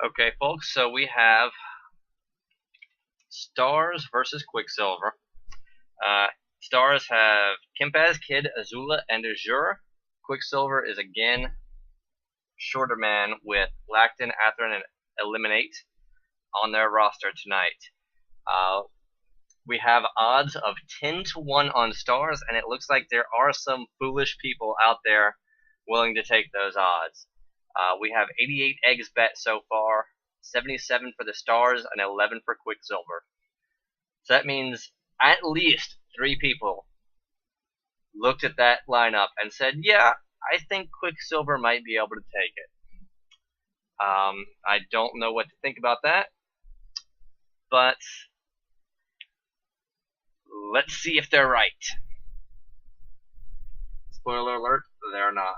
Okay, folks, so we have Stars versus Quicksilver. Stars have Kimpaz, Kiid, Azula, and Azure. Quicksilver is again shorter man with Lactan, Atheran, and Ellminaidra on their roster tonight. We have odds of 10-1 on Stars, and it looks like there are some foolish people out there willing to take those odds. We have 88 eggs bet so far, 77 for the Stars, and 11 for Quicksilver. So that means at least 3 people looked at that lineup and said, yeah, I think Quicksilver might be able to take it. I don't know what to think about that, but let's see if they're right. Spoiler alert, they're not.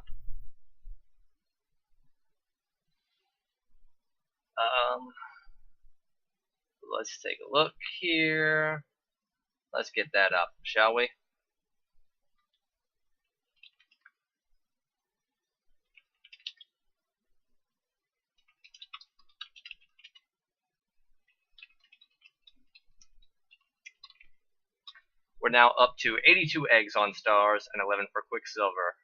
Let's take a look here. Let's get that up, shall we? We're now up to 82 eggs on Stars and 11 for Quicksilver.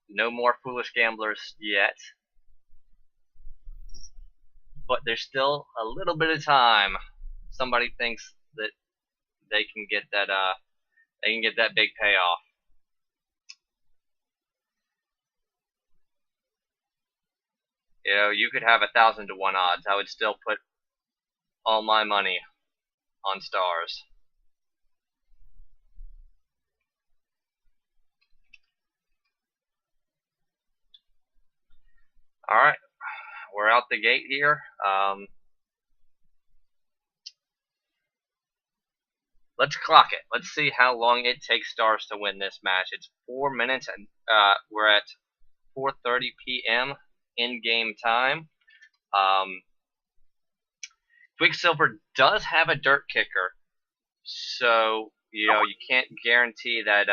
No more foolish gamblers yet, but there's still a little bit of time. Somebody thinks that they can get that big payoff. You know, you could have 1,000 to 1 odds. I would still put all my money on Stars. All right, we're out the gate here. Let's clock it. Let's see how long it takes Stars to win this match. It's 4 minutes, and we're at 4:30 p.m. in-game time. Quicksilver does have a dirt kicker, so you can't guarantee that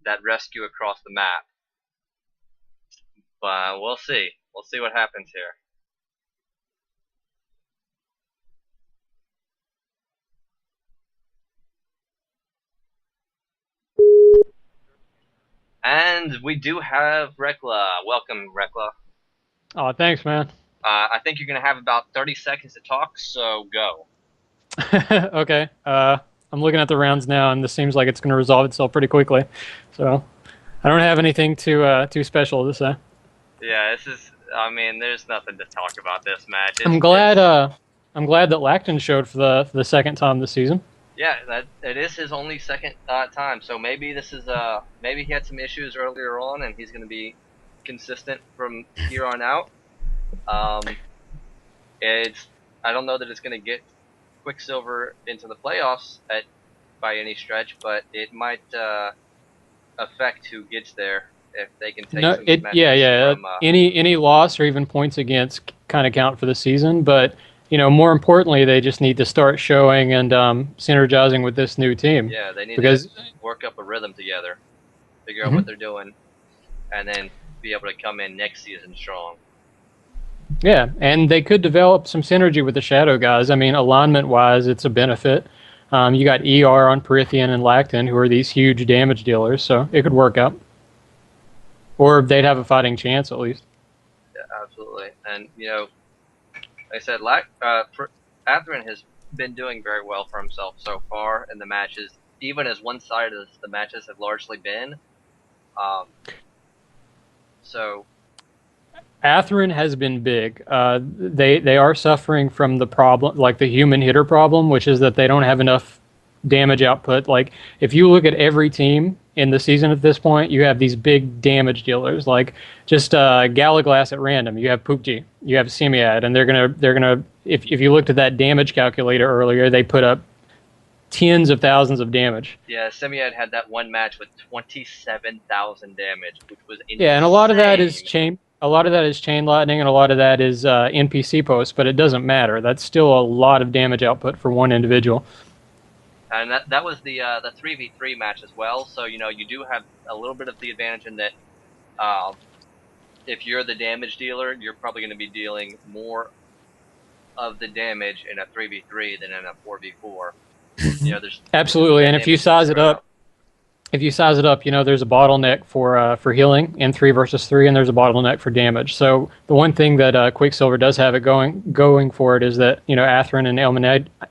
that rescue across the map. But we'll see. We'll see what happens here. And we do have Rekla. Welcome, Rekla. Oh, thanks, man. I think you're going to have about 30 seconds to talk, so go. Okay. I'm looking at the rounds now, and this seems like it's going to resolve itself pretty quickly. So I don't have anything too special to say. Yeah, I mean, there's nothing to talk about this match. I'm glad that Lactan showed for the second time this season. Yeah, it is his only second time. So maybe this is maybe he had some issues earlier on, and he's going to be consistent from here on out. I don't know that it's going to get Quicksilver into the playoffs by any stretch, but it might affect who gets there if they can take some matches from, any loss or even points against kind of count for the season, but more importantly, they just need to start showing and synergizing with this new team. Yeah, they need to work up a rhythm together, figure out what they're doing, and then be able to come in next season strong. Yeah, and they could develop some synergy with the Shadow guys. I mean, alignment-wise, it's a benefit. You got ER on Prithian and Lactan, who are these huge damage dealers, so it could work out. Or they'd have a fighting chance, at least. Yeah, absolutely. And, like I said, Atheran has been doing very well for himself so far in the matches, even as one-sided as the matches have largely been. Atheran has been big. They are suffering from the problem, like the human hitter problem, which is that they don't have enough damage output. Like, if you look at every team in the season at this point, you have these big damage dealers. Like, just Galaglass at random. You have Poopji, you have Simiad, and they're gonna. If you looked at that damage calculator earlier, they put up tens of thousands of damage. Yeah, Simiad had that one match with 27,000 damage, which was insane. Yeah, and a lot of that is chain lightning, and a lot of that is NPC posts, but it doesn't matter. That's still a lot of damage output for one individual. And that was the 3v3 match as well. So you do have a little bit of the advantage in that if you're the damage dealer, you're probably going to be dealing more of the damage in a 3v3 than in a 4v4. You know, there's Absolutely, and if you size it up, you know, there's a bottleneck for healing in 3 versus 3, and there's a bottleneck for damage. So the one thing that Quicksilver does have it going for it is that, you know, Atheran and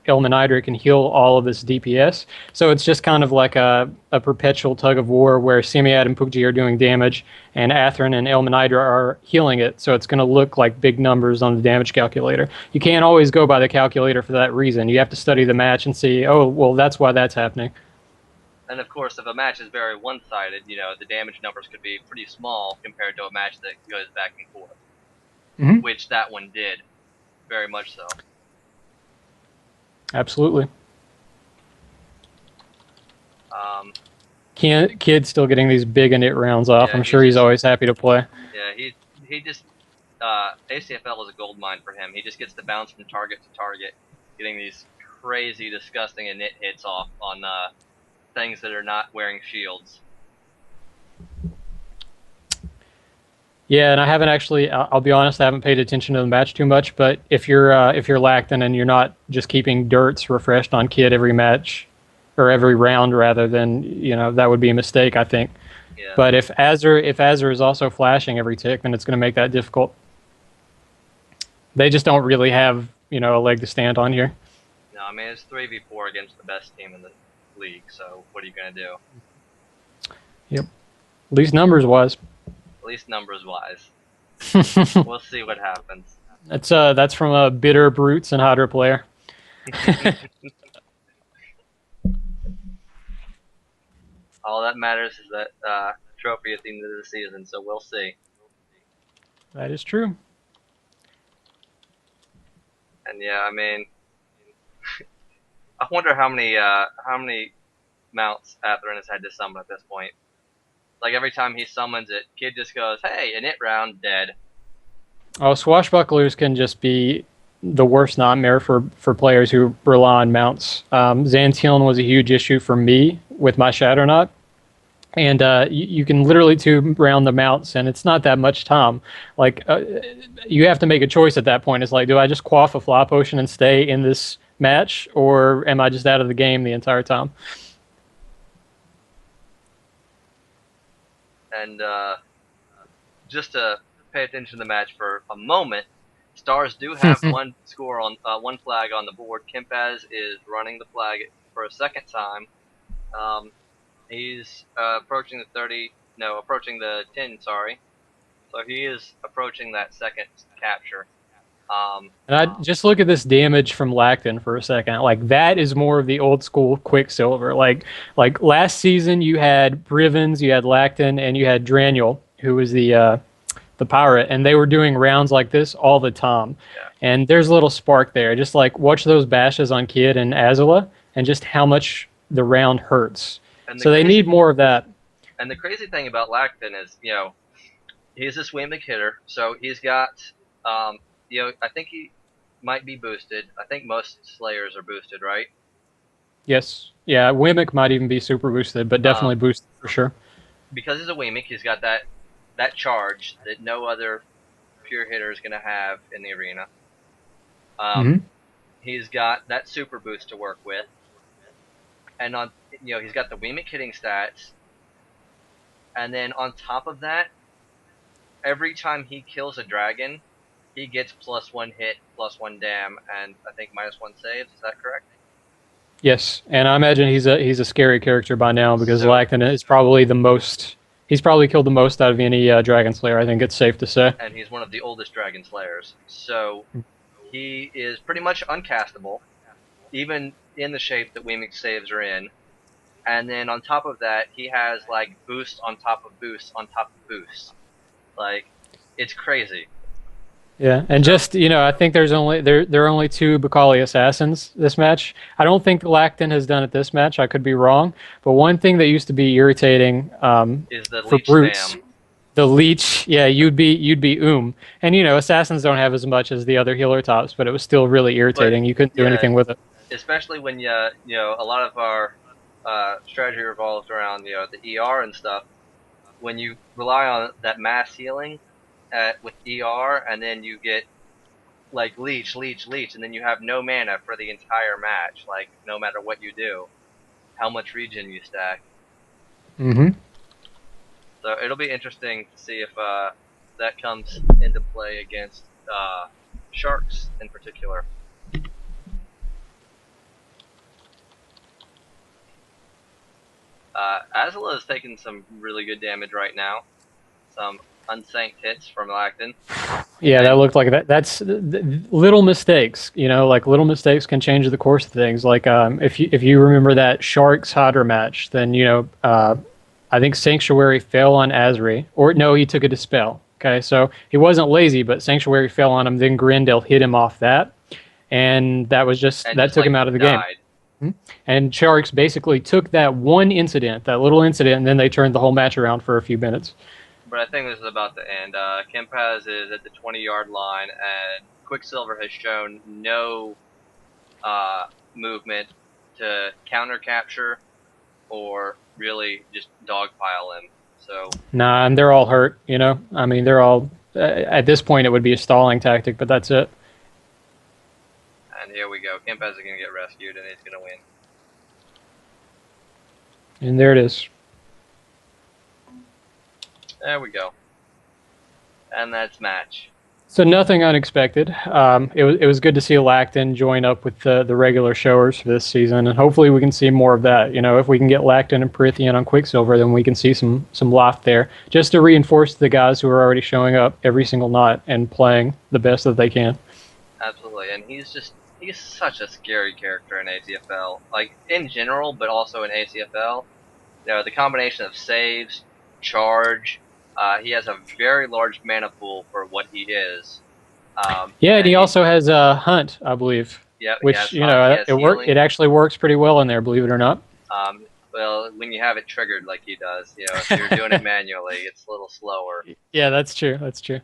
Ellminaidra can heal all of this DPS. So it's just kind of like a perpetual tug of war where Simiad and Pugji are doing damage, and Atheran and Ellminaidra are healing it. So it's going to look like big numbers on the damage calculator. You can't always go by the calculator for that reason. You have to study the match and see, oh, well, that's why that's happening. And of course, if a match is very one-sided, you know, the damage numbers could be pretty small compared to a match that goes back and forth, which that one did, very much so. Absolutely. Kiid's still getting these big init rounds off. I'm sure he's always happy to play. Yeah, he just ACFL is a gold mine for him. He just gets to bounce from target to target, getting these crazy, disgusting init hits off on things that are not wearing shields. Yeah, and I haven't actually. I'll be honest, I haven't paid attention to the match too much. But if you're Lactan and you're not just keeping dirts refreshed on Kiid every match, or every round rather, then you know that would be a mistake, I think. Yeah. But if Azure is also flashing every tick, then it's going to make that difficult. They just don't really have, you know, a leg to stand on here. No, I mean it's 3v4 against the best team in the league, so what are you going to do? Yep. At least numbers-wise. At least numbers-wise. We'll see what happens. That's from a bitter Brutes and Hydra player. All that matters is that trophy at the end of the season, so we'll see. That is true. And yeah, I mean, I wonder how many mounts Atheran has had to summon at this point. Like every time he summons it, Kiid just goes, "Hey, init round, dead." Oh, swashbucklers can just be the worst nightmare for players who rely on mounts. Xantilan was a huge issue for me with my Shadowknot. And you can literally 2-round the mounts, and it's not that much time. Like, you have to make a choice at that point. It's like, do I just quaff a fly potion and stay in this match, or am I just out of the game the entire time? And just to pay attention to the match for a moment, Stars do have one score on one flag on the board. Kimpaz is running the flag for a second time. He's approaching the 10, sorry. So he is approaching that second capture. And I just look at this damage from Lactan for a second. Like, that is more of the old school Quicksilver. Like last season you had Brivens, you had Lactan, and you had Draniel, who was the pirate, and they were doing rounds like this all the time. Yeah. And there's a little spark there. Just like watch those bashes on Kiid and Azula, and just how much the round hurts. So they need more of that. And the crazy thing about Lactan is, you know, he's a Swamic hitter, so he's got, you know, I think he might be boosted. I think most Slayers are boosted, right? Yes. Yeah, Wimic might even be super boosted, but definitely boosted for sure. Because he's a Wimic, he's got that charge that no other pure hitter is going to have in the arena. He's got that super boost to work with. And on, you know, he's got the Wimic hitting stats, and then on top of that, every time he kills a dragon, he gets +1 hit, +1 dam, and I think -1 saves. Is that correct? Yes, and I imagine he's a scary character by now because Lactan is probably the most. He's probably killed the most out of any Dragon Slayer. I think it's safe to say. And he's one of the oldest Dragon Slayers, so he is pretty much uncastable, even in the shape that Wimic saves are in. And then on top of that, he has like boost on top of boost on top of boost. Like, it's crazy. Yeah, and just, you know, I think there are only 2 Bakali assassins this match. I don't think Lactan has done it this match. I could be wrong, but one thing that used to be irritating is the for leech brutes, spam. The leech. Yeah, you'd be and you know, assassins don't have as much as the other healer tops, but it was still really irritating. You couldn't do anything with it. Especially when you know, a lot of our strategy revolves around, you know, the ER and stuff. When you rely on that mass healing, with ER, and then you get like leech, and then you have no mana for the entire match. Like no matter what you do, how much regen you stack. Mm-hmm. So it'll be interesting to see if that comes into play against sharks in particular. Azula is taking some really good damage right now. Some unsanked hits from Lactan. Yeah, that looked like that. That's little mistakes, you know, like little mistakes can change the course of things. Like if you remember that Sharks Hydra match, then you know I think Sanctuary fell on Azure, or no, he took a dispel. Okay, so he wasn't lazy, but Sanctuary fell on him. Then Grendel hit him off that, and that was just and that just took like him out of the died. game. And Sharks basically took that one incident, that little incident, and then they turned the whole match around for a few minutes. But I think this is about to end. Kimpaz is at the 20-yard line, and Quicksilver has shown no movement to counter capture or really just dogpile him. So Nah, and they're all hurt. You know, I mean, they're all at this point it would be a stalling tactic, but that's it. and here we go. Kimpaz is gonna get rescued, and he's gonna win. And there it is. There we go. And that's match. So nothing unexpected. It was good to see Lactan join up with the regular showers for this season, and hopefully we can see more of that. You know, if we can get Lactan and Prithian on Quicksilver, then we can see some loft there, just to reinforce the guys who are already showing up every single night and playing the best that they can. Absolutely, and he's such a scary character in ACFL, like in general, but also in ACFL. You know, the combination of saves, charge. He has a very large mana pool for what he is. Yeah, and he also has a hunt, I believe. Yeah, which you know it actually works pretty well in there, believe it or not. Well, when you have it triggered like he does, you know, if you're doing it manually, it's a little slower. Yeah, that's true. That's true.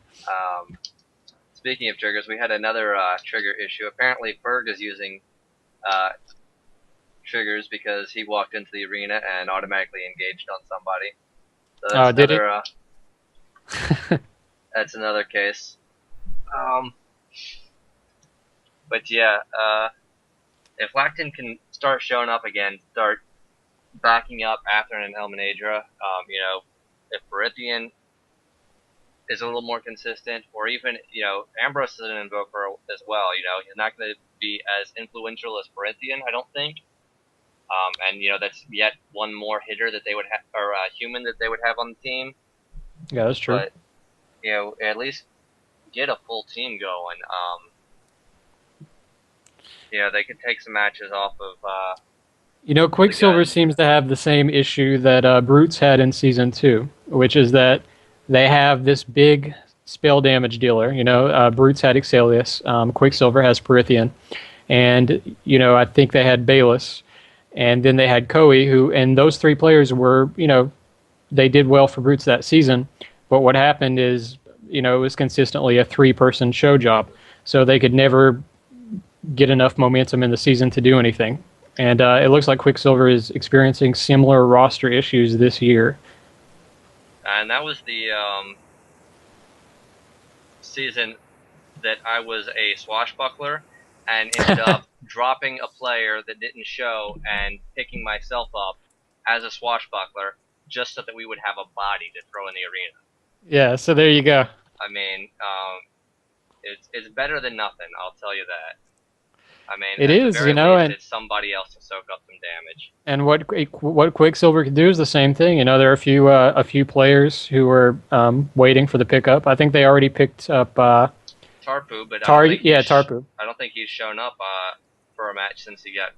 Speaking of triggers, we had another trigger issue. Apparently, Ferg is using triggers because he walked into the arena and automatically engaged on somebody. So that's did another, that's another case. But yeah, if Lactan can start showing up again, start backing up Atheran and Ellminaidra, you know, if Prithian is a little more consistent, or even, you know, Ambrose is an invoker as well. You know, he's not going to be as influential as Prithian, I don't think. And you know, that's yet one more hitter that they would have, or human that they would have on the team. Yeah, that's true. But you know, at least get a full team going. You know, they could take some matches off of. You know, Quicksilver seems to have the same issue that Brutes had in Season 2, which is that they have this big spell damage dealer. You know, Brutes had Exilius, Quicksilver has Prithian, and, you know, I think they had Bayless, and then they had Koei, and those three players were, you know, they did well for Brutes that season, but what happened is, you know, it was consistently a three-person show job, so they could never get enough momentum in the season to do anything. And it looks like Quicksilver is experiencing similar roster issues this year. And that was the season that I was a swashbuckler and ended up dropping a player that didn't show and picking myself up as a swashbuckler just so that we would have a body to throw in the arena. Yeah, so there you go. I mean, it's better than nothing, I'll tell you that. I mean, it is, you know, and it's somebody else to soak up some damage. And what Quicksilver could do is the same thing. You know, there are a few players who are waiting for the pickup. I think they already picked up Tarpu, but Tarpu. I don't think he's shown up for a match since he got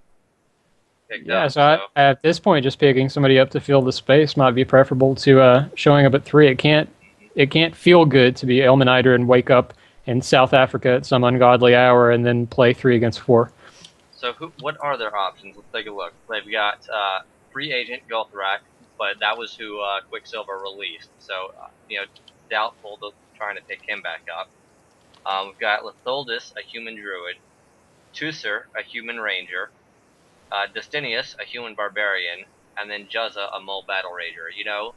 picked up. Yeah, so at this point, just picking somebody up to fill the space might be preferable to showing up at 3. It can't feel good to be Ellminaidra and wake up in South Africa at some ungodly hour and then play 3 against 4. So what are their options? Let's take a look. They've got free agent Gothrak, but that was who Quicksilver released. So, you know, doubtful to trying to pick him back up. We've got Litholdus, a human druid, Tusser, a human ranger, Destinius, a human barbarian, and then Juzza, a mole battle rager. You know,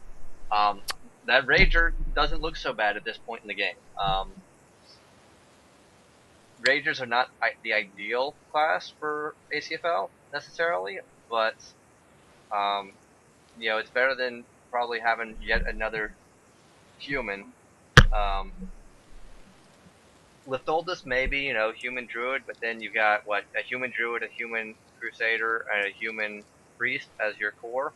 that Rager doesn't look so bad at this point in the game. Ragers are not the ideal class for ACFL necessarily, but you know, it's better than probably having yet another human. Litholdus maybe, you know, human druid, but then you've got what, a human druid, a human crusader, and a human priest as your core.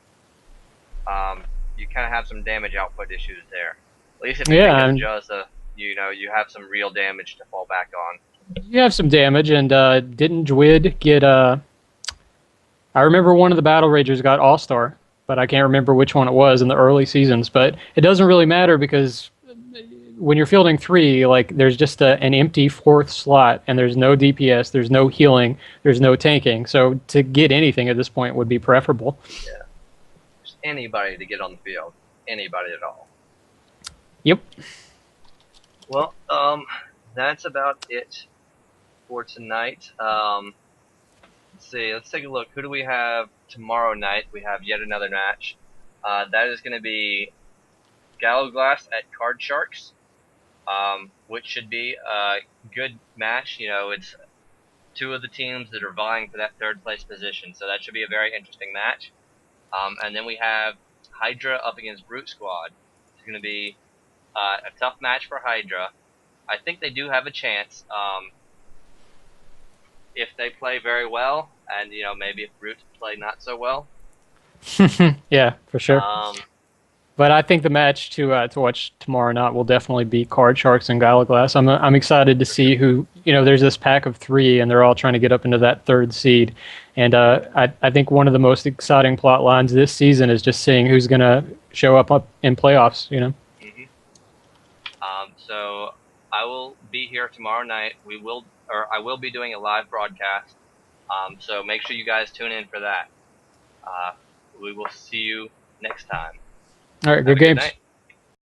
You kind of have some damage output issues there. At least if you make it just you know, you have some real damage to fall back on. You have some damage, and didn't Dwid get I remember one of the Battle Ragers got All-Star, but I can't remember which one it was in the early seasons. But it doesn't really matter because when you're fielding 3, like there's just an empty 4th slot, and there's no DPS, there's no healing, there's no tanking. So to get anything at this point would be preferable. Yeah, just anybody to get on the field, anybody at all. Yep. Well, that's about it for tonight. Let's see. Let's take a look. Who do we have tomorrow night? We have yet another match. That is going to be Gallowglass at Card Sharks, which should be a good match. You know, it's 2 of the teams that are vying for that 3rd place position, so that should be a very interesting match. And then we have Hydra up against Brute Squad. It's going to be a tough match for Hydra. I think they do have a chance if they play very well, and you know, maybe if Brutes play not so well. Yeah, for sure. But I think the match to watch tomorrow night will definitely be Card Sharks and Gallowglass. I'm excited to see who, you know, there's this pack of 3, and they're all trying to get up into that 3rd seed. And I think one of the most exciting plot lines this season is just seeing who's going to show up in playoffs, you know. Mm-hmm. So I will be here tomorrow night. I will be doing a live broadcast. So make sure you guys tune in for that. We will see you next time. All right, good games.